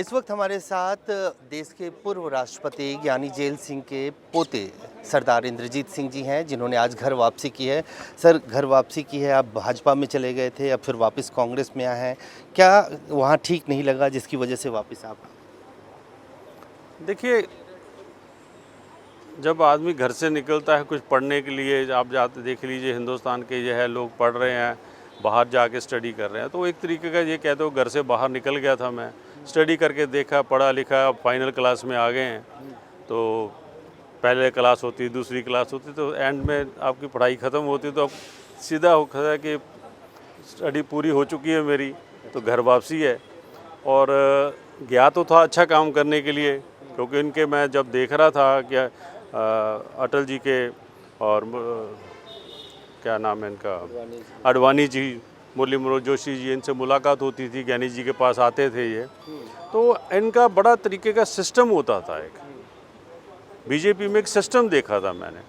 इस वक्त हमारे साथ देश के पूर्व राष्ट्रपति ज्ञानी जैल सिंह के पोते सरदार इंद्रजीत सिंह जी हैं, जिन्होंने आज घर वापसी की है। सर, घर वापसी की है, आप भाजपा में चले गए थे, अब फिर वापस कांग्रेस में आए हैं। क्या वहाँ ठीक नहीं लगा जिसकी वजह से वापस आप? देखिए, जब आदमी घर से निकलता है कुछ पढ़ने के लिए, आप जाते देख लीजिए हिंदुस्तान के जो है लोग पढ़ रहे हैं, बाहर जाके स्टडी कर रहे हैं, तो एक तरीके का ये कहते हो घर से बाहर निकल गया था मैं, स्टडी करके देखा, पढ़ा लिखा, अब फाइनल क्लास में आ गए हैं। तो पहले क्लास होती, दूसरी क्लास होती, तो एंड में आपकी पढ़ाई ख़त्म होती, तो अब सीधा होता है कि स्टडी पूरी हो चुकी है मेरी, तो घर वापसी है। और गया तो था अच्छा काम करने के लिए, क्योंकि इनके मैं जब देख रहा था कि अटल जी के और क्या नाम है इनका, अडवाणी जी, मुरली मनोहर जोशी जी, इनसे मुलाकात होती थी, ज्ञानी जी के पास आते थे ये, तो इनका बड़ा तरीके का सिस्टम होता था। एक बीजेपी में एक सिस्टम देखा था मैंने,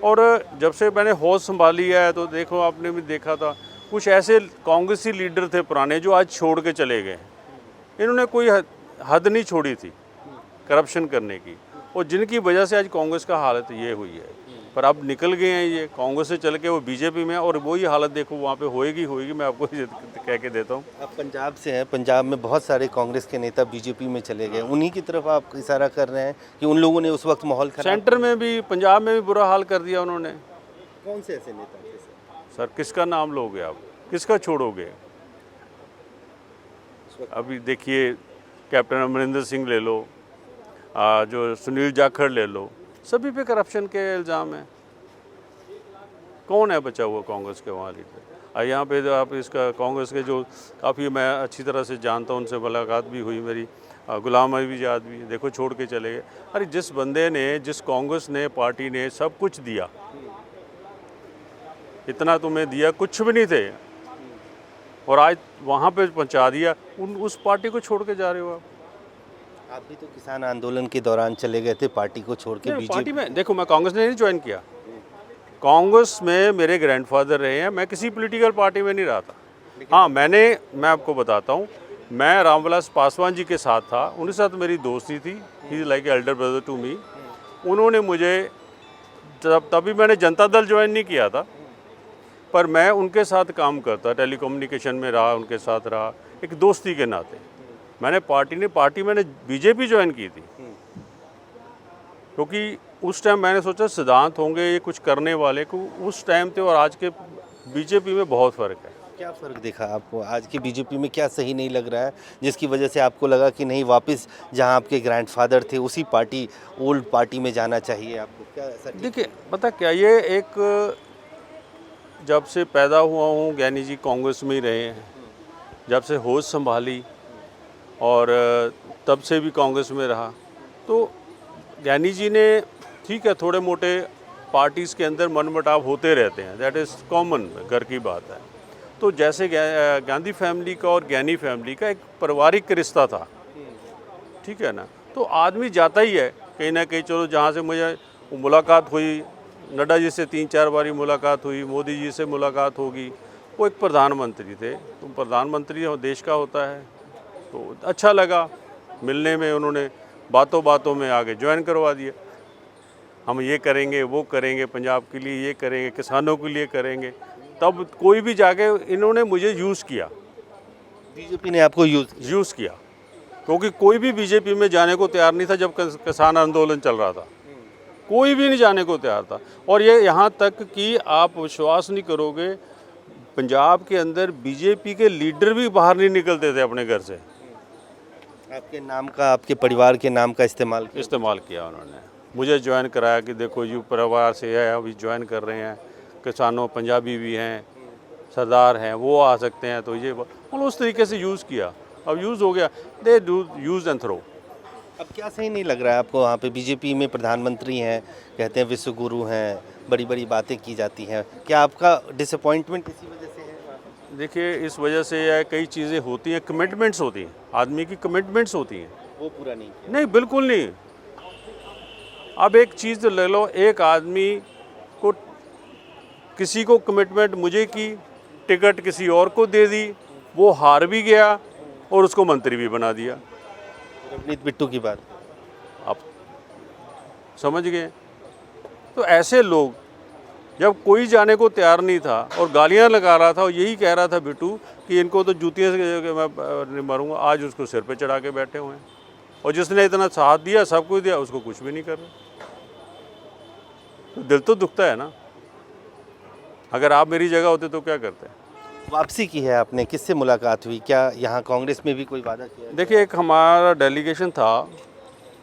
और जब से मैंने होश संभाली है तो देखो, आपने भी देखा था कुछ ऐसे कांग्रेसी लीडर थे पुराने जो आज छोड़ के चले गए। इन्होंने कोई हद नहीं छोड़ी थी करप्शन करने की, और जिनकी वजह से आज कांग्रेस का हालत ये हुई है। पर अब निकल गए हैं ये कांग्रेस से चल के, वो बीजेपी में, और वही हालत देखो वहाँ पे होएगी, मैं आपको कह के देता हूँ। आप पंजाब से हैं, पंजाब में बहुत सारे कांग्रेस के नेता बीजेपी में चले गए, उन्हीं की तरफ आप इशारा कर रहे हैं कि उन लोगों ने उस वक्त माहौल खराब? सेंटर में भी, पंजाब में भी बुरा हाल कर दिया उन्होंने। कौन से ऐसे नेता थे सर, किसका नाम लोगे आप, किसका छोड़ोगे? अभी देखिए, कैप्टन अमरिंदर सिंह ले लो, जो सुनील जाखड़ ले लो, सभी पे करप्शन के इल्ज़ाम हैं। कौन है बचा हुआ कांग्रेस के वहाँ लीडर? यहाँ पे आप इसका कांग्रेस के जो काफ़ी मैं अच्छी तरह से जानता हूँ, उनसे मुलाकात भी हुई मेरी, गुलाम नबी आज़ाद भी, देखो छोड़ के चले गए। अरे जिस बंदे ने, जिस कांग्रेस ने, पार्टी ने सब कुछ दिया, इतना तुम्हें दिया, कुछ भी नहीं थे, और आज वहाँ पे पहुँचा दिया, उस पार्टी को छोड़ के जा रहे हो आप। आप भी तो किसान आंदोलन के दौरान चले गए थे पार्टी को छोड़ के बीजेपी पार्टी में। देखो, मैं कांग्रेस ने नहीं ज्वाइन किया, कांग्रेस में मेरे ग्रैंडफादर रहे हैं, मैं किसी पॉलिटिकल पार्टी में नहीं रहा था। हाँ, मैं आपको बताता हूँ, मैं रामविलास पासवान जी के साथ था, उनके साथ मेरी दोस्ती थी, he is like elder brother to me. उन्होंने मुझे, तभी मैंने जनता दल ज्वाइन नहीं किया था, पर मैं उनके साथ काम करता, टेलीकम्युनिकेशन में रहा, उनके साथ रहा, एक दोस्ती के नाते। मैंने बीजेपी ज्वाइन की थी, क्योंकि उस टाइम मैंने सोचा सिद्धांत होंगे ये कुछ करने वाले को, उस टाइम थे, और आज के बीजेपी में बहुत फ़र्क है। क्या फ़र्क दिखा आपको? आज की बीजेपी में क्या सही नहीं लग रहा है जिसकी वजह से आपको लगा कि नहीं, वापस जहां आपके ग्रैंडफादर थे उसी पार्टी, ओल्ड पार्टी में जाना चाहिए आपको? क्या ऐसा? देखिए, पता क्या, ये एक, जब से पैदा हुआ हूँ ज्ञानी जी कांग्रेस में ही रहे हैं, जब से होश संभाली, और तब से भी कांग्रेस में रहा। तो ज्ञानी जी ने, ठीक है, थोड़े मोटे पार्टीज़ के अंदर मनमुटाव होते रहते हैं, दैट इज़ कॉमन, घर की बात है। तो जैसे गांधी फैमिली का और ज्ञानी फैमिली का एक पारिवारिक रिश्ता था, ठीक है ना, तो आदमी जाता ही है कहीं ना कहीं। चलो, जहाँ से मुझे मुलाकात हुई, नड्डा जी से 3-4 बारी मुलाकात हुई, मोदी जी से मुलाकात होगी, वो एक प्रधानमंत्री थे, तो प्रधानमंत्री देश का होता है, तो अच्छा लगा मिलने में। उन्होंने बातों बातों में आगे ज्वाइन करवा दिया, हम ये करेंगे, वो करेंगे, पंजाब के लिए ये करेंगे, किसानों के लिए करेंगे। तब कोई भी जाके, इन्होंने मुझे यूज़ किया, बीजेपी ने आपको यूज़ किया, क्योंकि कोई भी बीजेपी में जाने को तैयार नहीं था जब किसान आंदोलन चल रहा था, कोई भी नहीं जाने को तैयार था। और ये यहाँ तक कि आप विश्वास नहीं करोगे, पंजाब के अंदर बीजेपी के लीडर भी बाहर नहीं निकलते थे अपने घर से। आपके नाम का, आपके परिवार के नाम का इस्तेमाल किया उन्होंने, मुझे ज्वाइन कराया कि देखो यू परिवार से है, अभी ज्वाइन कर रहे हैं, किसानों, पंजाबी भी हैं, सरदार हैं, वो आ सकते हैं, तो ये उस तरीके से यूज़ किया। अब यूज़ हो गया, they do use and throw. अब क्या सही नहीं लग रहा है आपको? वहाँ पे बीजेपी में प्रधानमंत्री हैं, कहते हैं विश्व गुरु हैं, बड़ी बड़ी बातें की जाती हैं, क्या आपका डिसअपॉइंटमेंट इसी वजह से है? देखिए, इस वजह से है, कई चीज़ें होती हैं, कमिटमेंट्स होती हैं, आदमी की कमिटमेंट्स होती हैं, वो पूरा नहीं? नहीं, बिल्कुल नहीं। अब एक चीज़ ले लो, एक आदमी को, किसी को कमिटमेंट मुझे की, टिकट किसी और को दे दी, वो हार भी गया और उसको मंत्री भी बना दिया। रवनीत बिट्टू की बात। आप समझ गए। तो ऐसे लोग जब कोई जाने को तैयार नहीं था और गालियां लगा रहा था और यही कह रहा था बिट्टू कि इनको तो जूतियाँ से मैं मारूंगा, आज उसको सिर पे चढ़ा के बैठे हुए हैं। और जिसने इतना साथ दिया, सब कुछ दिया, उसको कुछ भी नहीं कर रहे। तो दिल तो दुखता है ना। अगर आप मेरी जगह होते तो क्या करते? वापसी की है आपने, किससे मुलाकात हुई? क्या यहाँ कांग्रेस में भी कोई वादा किया है? देखिए, एक हमारा डेलीगेशन था,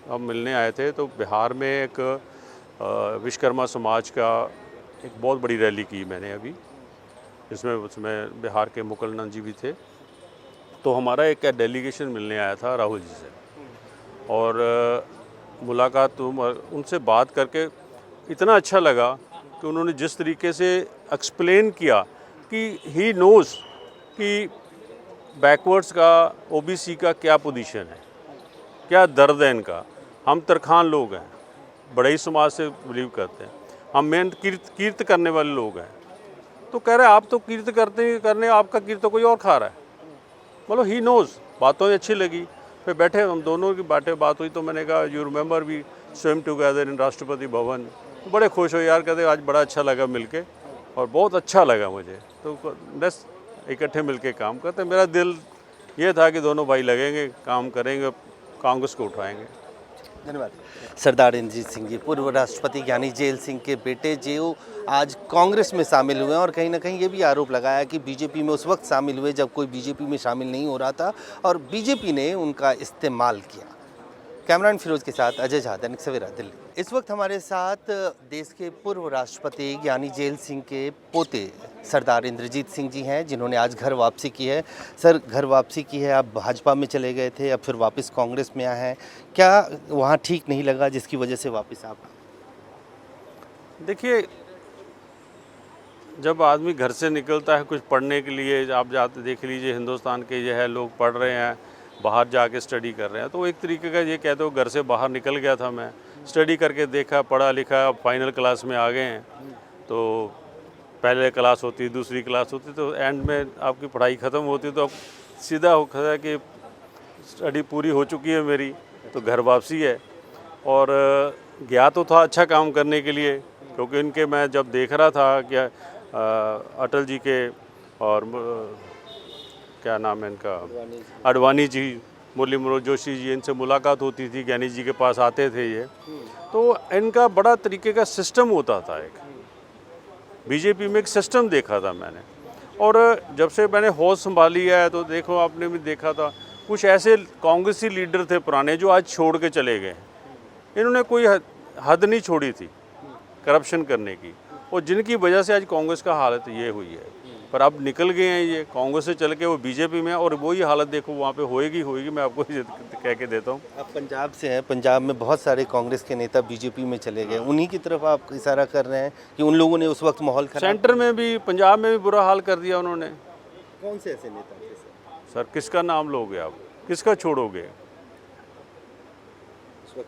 हम मिलने आए थे। तो बिहार में एक विश्वकर्मा समाज का एक बहुत बड़ी रैली की मैंने अभी, जिसमें उसमें बिहार के मुकुलनंद जी भी थे। तो हमारा एक डेलीगेशन मिलने आया था राहुल जी से, और मुलाकात उनसे बात करके इतना अच्छा लगा कि उन्होंने जिस तरीके से एक्सप्लेन किया कि ही नोज़ कि बैकवर्ड्स का, ओबीसी का क्या पोजीशन है, क्या दर्द है इनका। हम तरखान लोग हैं, बड़े ही समाज से बिलीव करते हैं, हम मेहनत कीर्त करने वाले लोग हैं। तो कह रहे आप तो कीर्त करने आपका कीर्त तो कोई और खा रहा है। मतलब ही नोज़। बातों में अच्छी लगी। फिर बैठे, हम दोनों की बात हुई। तो मैंने कहा you remember we swim together in Rashtrapati Bhavan. तो बड़े खुश हो यार, कहते आज बड़ा अच्छा लगा मिलके, और बहुत अच्छा लगा मुझे। तो बस इकट्ठे मिलके काम करते। मेरा दिल ये था कि दोनों भाई लगेंगे, काम करेंगे, कांग्रेस को उठाएंगे। धन्यवाद। सरदार इंद्रजीत सिंह जी, पूर्व राष्ट्रपति ज्ञानी जेल सिंह के बेटे, जो आज कांग्रेस में शामिल हुए हैं, और कहीं ना कहीं ये भी आरोप लगाया कि बीजेपी में उस वक्त शामिल हुए जब कोई बीजेपी में शामिल नहीं हो रहा था और बीजेपी ने उनका इस्तेमाल किया। कैमरामैन फिरोज के साथ अजय झा, दैनिक सवेरा, दिल्ली। इस वक्त हमारे साथ देश के पूर्व राष्ट्रपति ज्ञानी जेल सिंह के पोते सरदार इंद्रजीत सिंह जी हैं, जिन्होंने आज घर वापसी की है। सर, घर वापसी की है, आप भाजपा में चले गए थे, अब फिर वापस कांग्रेस में आए हैं। क्या वहाँ ठीक नहीं लगा जिसकी वजह से वापस आप? देखिए, जब आदमी घर से निकलता है कुछ पढ़ने के लिए, आप जाते देख लीजिए हिंदुस्तान के जो है लोग पढ़ रहे हैं, बाहर जाके स्टडी कर रहे हैं। तो एक तरीके का ये कहते हो घर से बाहर निकल गया था मैं, स्टडी करके देखा, पढ़ा लिखा, अब फाइनल क्लास में आ गए हैं। तो पहले क्लास होती, दूसरी क्लास होती, तो एंड में आपकी पढ़ाई ख़त्म होती, तो अब सीधा होता है कि स्टडी पूरी हो चुकी है मेरी, तो घर वापसी है। और गया तो था अच्छा काम करने के लिए, क्योंकि इनके मैं जब देख रहा था कि अटल जी के और क्या नाम है इनका, अडवाणी जी, मुरली मनोहर जोशी जी, इनसे मुलाकात होती थी, ज्ञानी जी के पास आते थे ये। तो इनका बड़ा तरीके का सिस्टम होता था, एक बीजेपी में एक सिस्टम देखा था मैंने। और जब से मैंने होश संभाली है, तो देखो आपने भी देखा था, कुछ ऐसे कांग्रेसी लीडर थे पुराने जो आज छोड़ के चले गए। इन्होंने कोई हद नहीं छोड़ी थी करप्शन करने की, और जिनकी वजह से आज कांग्रेस का हालत ये हुई है। पर अब निकल गए हैं ये कांग्रेस से चल के, वो बीजेपी में, और वही हालत देखो वहाँ पे होएगी, मैं आपको कह के देता हूँ। आप पंजाब से हैं, पंजाब में बहुत सारे कांग्रेस के नेता बीजेपी में चले गए, उन्हीं की तरफ आप इशारा कर रहे हैं कि उन लोगों ने उस वक्त माहौल खराब? सेंटर में भी, पंजाब में भी बुरा हाल कर दिया उन्होंने। कौन से ऐसे नेता थे सर, किसका नाम लोगे आप, किसका छोड़ोगे?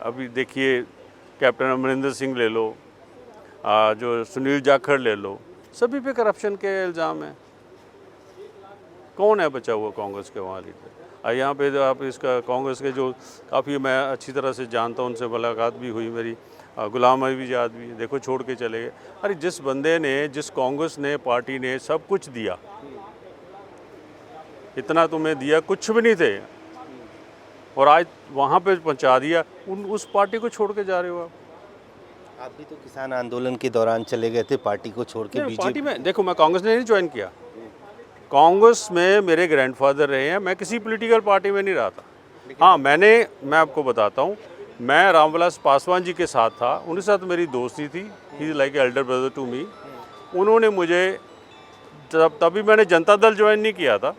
अभी देखिए, कैप्टन अमरिंदर सिंह ले लो, जो सुनील जाखड़ ले लो, सभी पे करप्शन के इल्ज़ाम है। कौन है बचा हुआ कांग्रेस के वहाँ लीडर? यहाँ पे आप इसका कांग्रेस के जो काफ़ी मैं अच्छी तरह से जानता हूँ, उनसे मुलाकात भी हुई मेरी, गुलाम नबी आज़ाद भी, देखो छोड़ के चले गए। अरे जिस बंदे ने, जिस कांग्रेस ने, पार्टी ने सब कुछ दिया, इतना तुम्हें दिया, कुछ भी नहीं थे, और आज वहाँ पे पहुँचा दिया, उस पार्टी को छोड़ के जा रहे हो आप। आप भी तो किसान आंदोलन के दौरान चले गए थे पार्टी को छोड़ के बीजेपी पार्टी में। देखो, मैं कांग्रेस ने नहीं ज्वाइन किया, कांग्रेस में मेरे ग्रैंडफादर रहे हैं, मैं किसी पॉलिटिकल पार्टी में नहीं रहा था। हाँ, मैं आपको बताता हूँ, मैं रामविलास पासवान जी के साथ था, उनके साथ मेरी दोस्ती थी, he is like elder brother to me. उन्होंने मुझे, तभी मैंने जनता दल ज्वाइन नहीं किया था,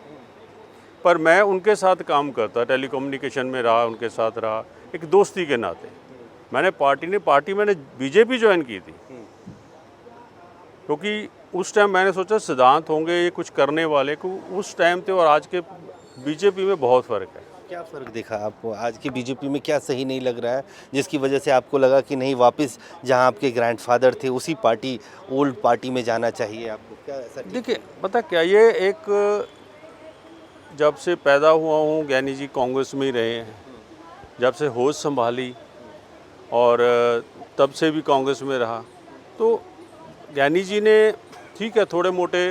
पर मैं उनके साथ काम करता, टेलीकम्युनिकेशन में रहा, उनके साथ रहा, एक दोस्ती के नाते। मैंने बीजेपी ज्वाइन की थी, क्योंकि उस टाइम मैंने सोचा सिद्धांत होंगे ये कुछ करने वाले को, उस टाइम थे और आज के बीजेपी में बहुत फ़र्क है। क्या फ़र्क दिखा आपको? आज की बीजेपी में क्या सही नहीं लग रहा है जिसकी वजह से आपको लगा कि नहीं, वापस जहां आपके ग्रैंडफादर थे उसी पार्टी, ओल्ड पार्टी में जाना चाहिए आपको? क्या ऐसा? देखिए, पता क्या, ये एक, जब से पैदा हुआ हूँ ज्ञानी जी कांग्रेस में ही रहे हैं, जब से होश संभाली और तब से भी कांग्रेस में रहा। तो ज्ञानी जी ने, ठीक है, थोड़े मोटे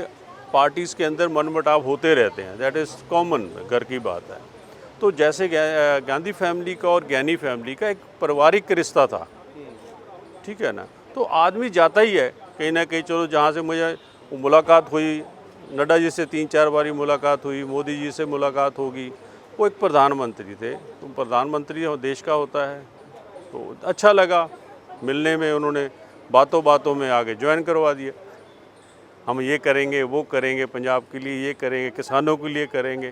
पार्टीज़ के अंदर मनमुटाव होते रहते हैं, दैट इज़ कॉमन, घर की बात है। तो जैसे गांधी फैमिली का और ज्ञानी फैमिली का एक पारिवारिक रिश्ता था, ठीक है ना। तो आदमी जाता ही है कहीं ना कहीं, चलो जहाँ से मुझे मुलाकात हुई, नड्डा जी से 3-4 बारी मुलाकात हुई, मोदी जी से मुलाकात होगी, वो एक प्रधानमंत्री थे, तो प्रधानमंत्री देश का होता है, तो अच्छा लगा मिलने में। उन्होंने बातों बातों में आगे ज्वाइन करवा दिया, हम ये करेंगे वो करेंगे, पंजाब के लिए ये करेंगे, किसानों के लिए करेंगे।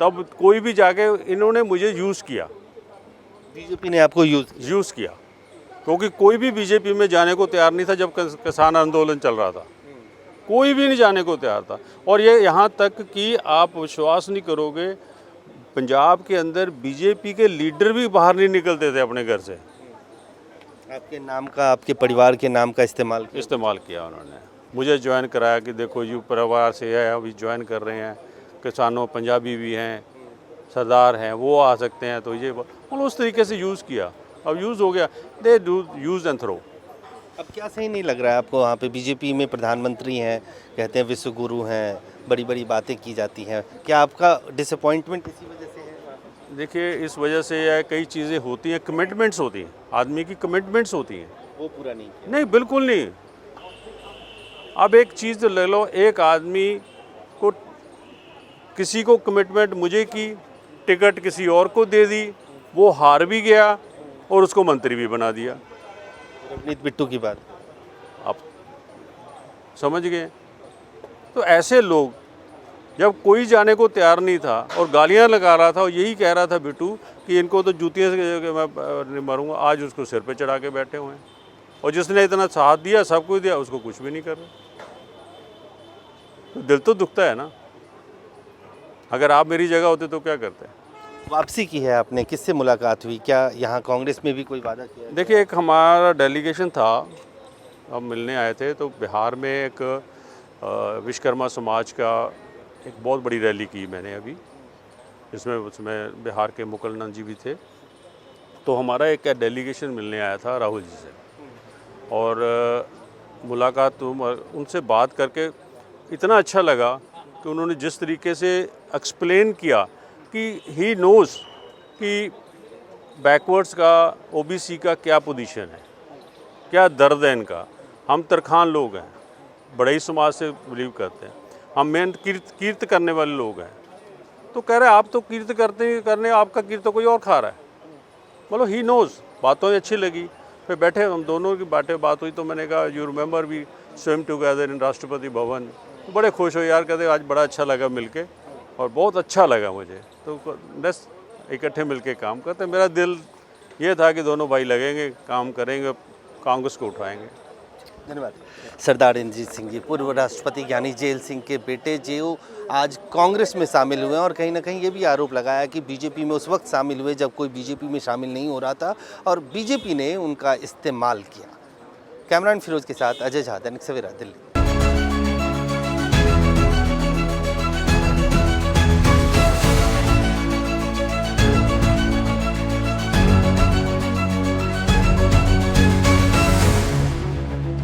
तब कोई भी जाके इन्होंने मुझे यूज़ किया, बीजेपी ने आपको यूज़ किया, क्योंकि कोई भी बीजेपी में जाने को तैयार नहीं था जब किसान आंदोलन चल रहा था, कोई भी नहीं जाने को तैयार था। और ये यहाँ तक कि आप विश्वास नहीं करोगे, पंजाब के अंदर बीजेपी के लीडर भी बाहर नहीं निकलते थे अपने घर से। आपके नाम का, आपके परिवार के नाम का इस्तेमाल किया उन्होंने, मुझे ज्वाइन कराया कि देखो यू परिवार से है, अभी ज्वाइन कर रहे हैं, किसानों पंजाबी भी हैं, सरदार हैं, वो आ सकते हैं, तो ये मतलब उस तरीके से यूज़ किया। अब यूज़ हो गया, they do use and throw. अब क्या सही नहीं लग रहा है आपको? वहाँ पे बीजेपी में प्रधानमंत्री हैं, कहते हैं विश्व गुरु हैं, बड़ी बड़ी बातें की जाती हैं, क्या आपका डिसअपॉइंटमेंट इसी वजह से है? देखिए, इस वजह से है, कई चीज़ें होती हैं, कमिटमेंट्स होती हैं, आदमी की कमिटमेंट्स होती हैं, वो पूरा नहीं किया। नहीं बिल्कुल नहीं। अब एक चीज़ ले लो, एक आदमी को, किसी को कमिटमेंट मुझे की, टिकट किसी और को दे दी, वो हार भी गया और उसको मंत्री भी बना दिया। रवनीत बिट्टू की बात, आप समझ गए। तो ऐसे लोग, जब कोई जाने को तैयार नहीं था और गालियां लगा रहा था और यही कह रहा था बिट्टू कि इनको तो जूतियाँ से मैं मारूंगा, आज उसको सिर पे चढ़ा के बैठे हुए हैं। और जिसने इतना साथ दिया, सब कुछ दिया, उसको कुछ भी नहीं कर रहे। तो दिल तो दुखता है ना। अगर आप मेरी जगह होते तो क्या करते? वापसी की है आपने, किससे मुलाकात हुई? क्या यहाँ कांग्रेस में भी कोई वादा किया है? देखिए, एक हमारा डेलीगेशन था, हम मिलने आए थे, तो बिहार में एक विश्वकर्मा समाज का एक बहुत बड़ी रैली की मैंने अभी, उसमें बिहार के मुकुलनंद जी भी थे। तो हमारा एक डेलीगेशन मिलने आया था राहुल जी से, और मुलाकात उनसे बात करके इतना अच्छा लगा कि उन्होंने जिस तरीके से एक्सप्लेन किया कि ही नोज़ कि बैकवर्ड्स का, ओबीसी का क्या पोजीशन है, क्या दर्द है इनका। हम तरखान लोग हैं, बड़े ही समाज से बिलीव करते हैं, हम मेहनत कीर्त करने वाले लोग हैं। तो कह रहे आप तो कीर्त करने आपका कीर्त तो कोई और खा रहा है। मतलब ही नोज़, बातों अच्छी लगी। फिर बैठे हम दोनों की बात हुई, तो मैंने कहा you remember we swim together in Rashtrapati Bhavan. तो बड़े खुश हो यार, कहते आज बड़ा अच्छा लगा मिलके, और बहुत अच्छा लगा मुझे। तो बस इकट्ठे मिलके काम करते। मेरा दिल ये था कि दोनों भाई लगेंगे, काम करेंगे, कांग्रेस को उठाएंगे। धन्यवाद। सरदार इंद्रजीत सिंह जी, पूर्व राष्ट्रपति ज्ञानी जेल सिंह के बेटे, जो आज कांग्रेस में शामिल हुए हैं, और कहीं ना कहीं ये भी आरोप लगाया कि बीजेपी में उस वक्त शामिल हुए जब कोई बीजेपी में शामिल नहीं हो रहा था और बीजेपी ने उनका इस्तेमाल किया। कैमरामैन फिरोज के साथ अजय झा, दैनिक सवेरा, दिल्ली।